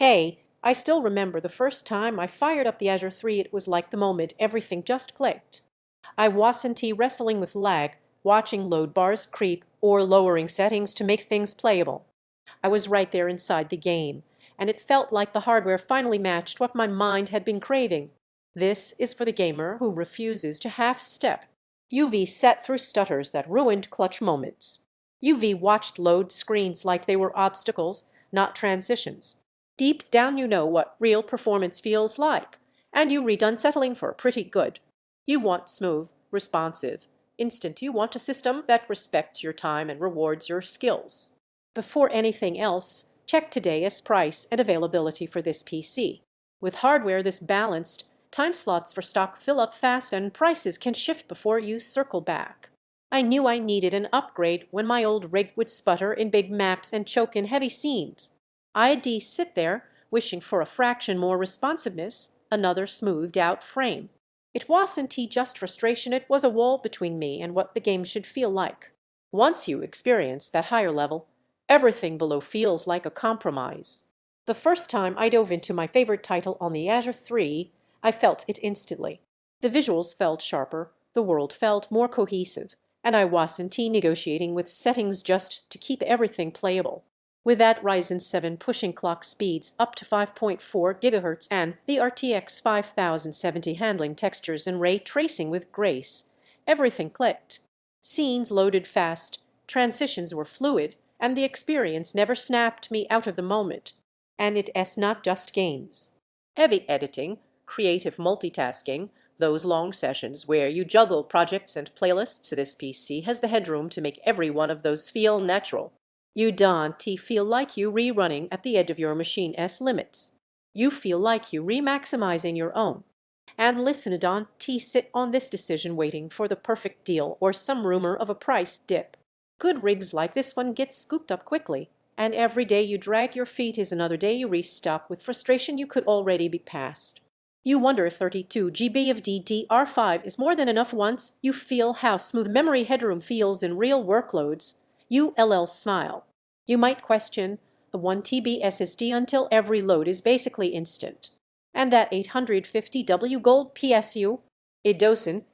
Hey, I still remember the first time I fired up the Azure 3. It was like the moment everything just clicked. I wasn't wrestling with lag, watching load bars creep, or lowering settings to make things playable. I was right there inside the game, and it felt like the hardware finally matched what my mind had been craving. This is for the gamer who refuses to half-step. UV sat through stutters that ruined clutch moments. UV watched load screens like they were obstacles, not transitions. Deep down you know what real performance feels like, and you read unsettling for pretty good. You want smooth, responsive, instant. You want a system that respects your time and rewards your skills. Before anything else, check today's price and availability for this PC. With hardware this balanced, time slots for stock fill up fast and prices can shift before you circle back. I knew I needed an upgrade when my old rig would sputter in big maps and choke in heavy scenes. I'd sit there, wishing for a fraction more responsiveness, another smoothed out frame. It wasn't just frustration, it was a wall between me and what the game should feel like. Once you experience that higher level, everything below feels like a compromise. The first time I dove into my favorite title on the Azure 3, I felt it instantly. The visuals felt sharper, the world felt more cohesive, and I wasn't negotiating with settings just to keep everything playable. With that Ryzen 7 pushing clock speeds up to 5.4 GHz and the RTX 5070 handling textures and ray tracing with grace, everything clicked. Scenes loaded fast, transitions were fluid, and the experience never snapped me out of the moment. And it's not just games. Heavy editing, creative multitasking, those long sessions where you juggle projects and playlists, this PC has the headroom to make every one of those feel natural. You don't feel like you rerunning at the edge of your machine's limits. You feel like you remaximizing your own. And listen, don't sit on this decision waiting for the perfect deal or some rumor of a price dip. Good rigs like this one get scooped up quickly, and every day you drag your feet is another day you restock with frustration you could already be past. You wonder if 32 GB of DDR5 is more than enough once you feel how smooth memory headroom feels in real workloads. You smile. You might question the 1 TB SSD until every load is basically instant. And that 850W gold PSU? It doesn't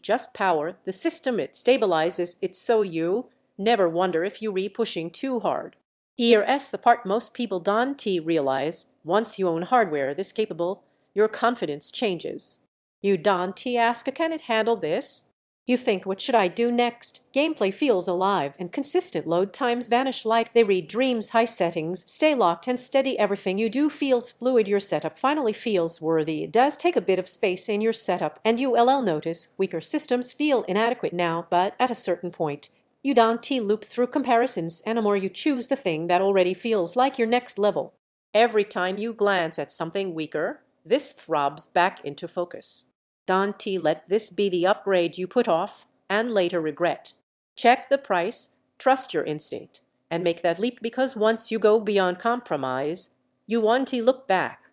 just power the system, it stabilizes it so you never wonder if you pushing too hard. Here's the part most people don't realize. Once you own hardware this capable, your confidence changes. You don't ask, can it handle this? You think, what should I do next? Gameplay feels alive, and consistent load times vanish like they read dreams. High settings stay locked and steady. Everything you do feels fluid. Your setup finally feels worthy. It does take a bit of space in your setup, and you notice weaker systems feel inadequate now, but at a certain point, you don't loop through comparisons anymore. You choose the thing that already feels like your next level. Every time you glance at something weaker, this throbs back into focus. Don't let this be the upgrade you put off and later regret. Check the price, trust your instinct, and make that leap, because once you go beyond compromise, you won't look back.